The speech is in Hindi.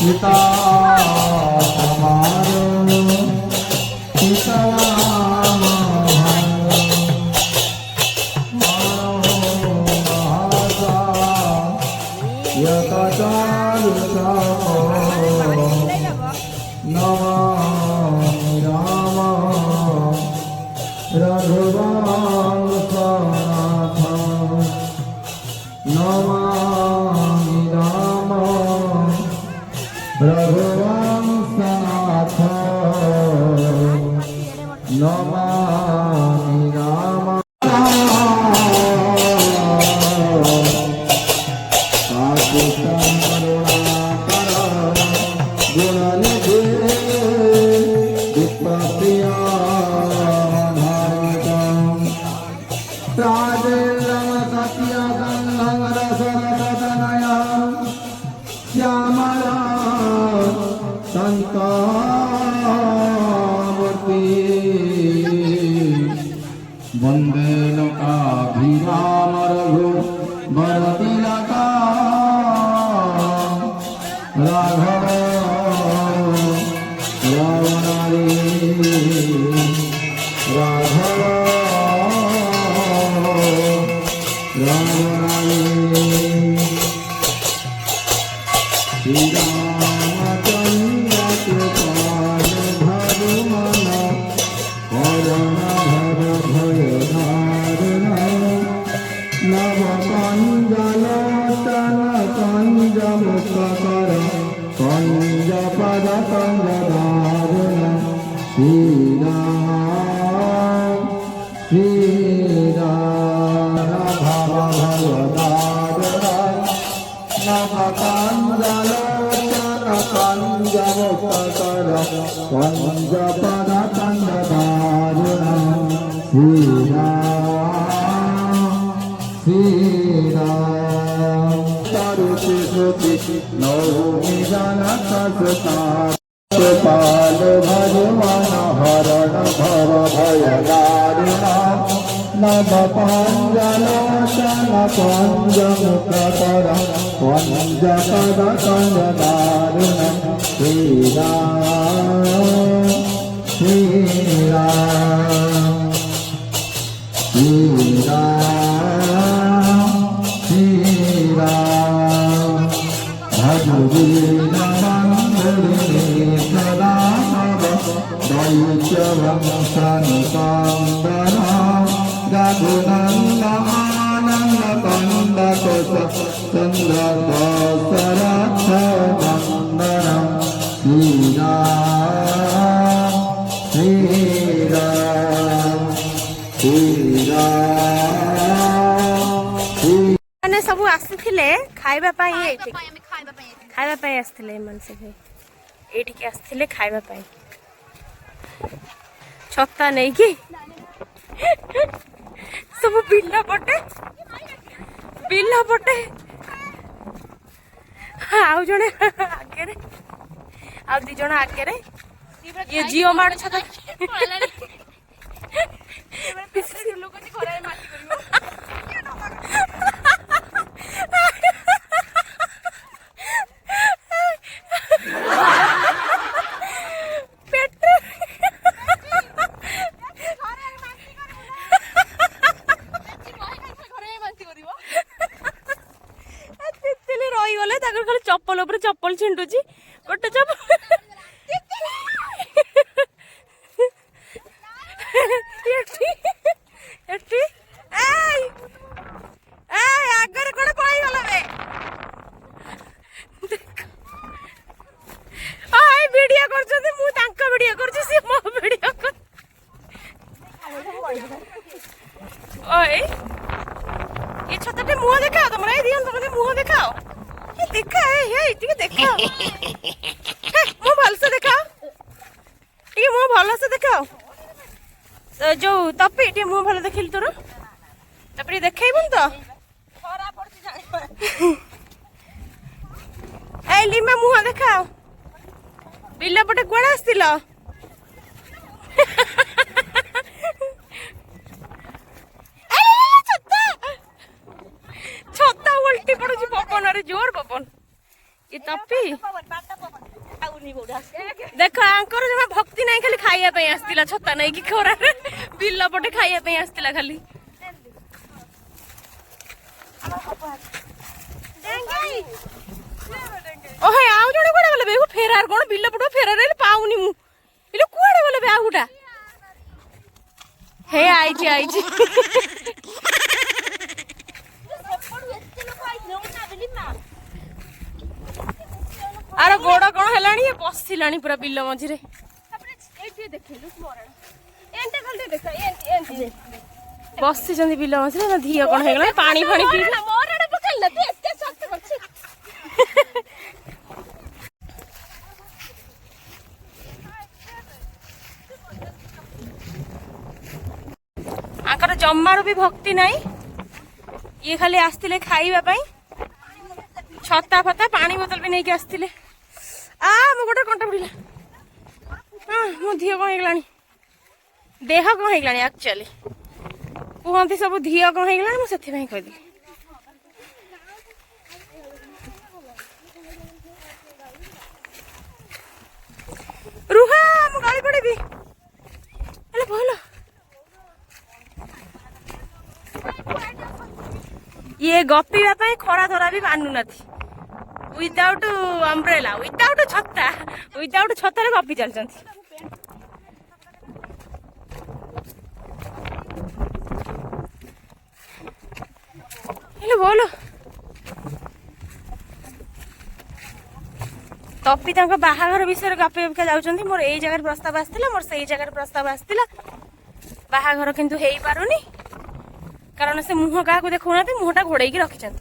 सीता समारो सीता रघुवंशनाथ नमामि राम काकुशं करुणाकर गुणनिधे विप्लप्रिया धारितं राजेन्द्रं सत्यगन्धं रसरतनया श्यामला संतामूर्ति वंदे लोकाभिराम रघुवरतिलका राघव रावणारी राघव रावणारी कंजपद कंजदारुण श्री राम राघव भगवदारुण नव कंजलोचन कंजमुखकर कंजपद कंजदारुण श्री राम तरुषि श्रुति नौमि जनकसुता पाल भगवान हरण भव भय दारुण नव पंजलोचन पंजमुखकर पंजपद कंजदारुण श्री राम श्री राम श्री राम श्री राम भजवीर सदा दैत्यवंशनुकान्दन रघुनन्द आनन्द कन्द चन्द्रशरथ वन्दन श्रीराम श्रीराम श्रीराम मैंने सब आसुले खाइबा पाई खाइबा पाई आसथिले मन से एठिके आसथिले खाइबा पाई छत्ता नहीं कि सब बिल्ला पटे आउ जने आगे रे आउ दी जण आगे रे ये जियो मार छता लोक जी खराय माटी करियो चप्पल ऊपर चप्पल छिंडुची गोटे चप्पल आगे कौन पाईगला वीडियो कर वीडियो कर वीडियो कर ये छतटे मुह देखाओ तुम तुम मुह देखाओ देखा है देखा मुँह भलसे देखा मुँह भलसे देखा जो तपी टे मुँह भल देखिल तोर तपी देखबन तो लिमा मुँह देखा बिल पटे कौन आसतिल छत्ता उल्टी पड़ुची पवन रे जोर पवन ये तपी देख आंकर जमा भक्ति नहीं खाली खाइया पे आस्तिला छत्ता नहीं कि खरा बिल पटे खाइया पे आस्तिला खाली ओहे आउ जणे कोडा बोले बे फेरार कोन बिल पटो फेरार रे पाउनी मु इलो कोडा बोले बे आउटा हे आइची आर गोड़ कौन है पशिलानी पूरा बिल मझे बसी बिल मझे धी कौन है पानी फाणी पी आंकर जमार भी भक्ति नाई ये खाली आसते खाइबा छता फता पानी बोतल भी नहीं आसते मो गोटे कंटा पड़ा हाँ मो धी कौन होगा देह कौन होगा एक्चुअली कहते सब धी कौन होगा मुझे कहदी रुहा मु गाड़ी पड़ेबी भल ये गपीवा खरा धरा भी मानु नथी विदाउट अम्ब्रेला विदाउट छत्ता गपी चलती बोलो तपी बाहाघर विषय गपी जाऊँ मोर यही जगह प्रस्ताव आसाला मोर से जगह प्रस्ताव आसाला बाहाघर किंतु हो पारुनी कारण से मुह क्या देखा मुहटा घोड़े रखी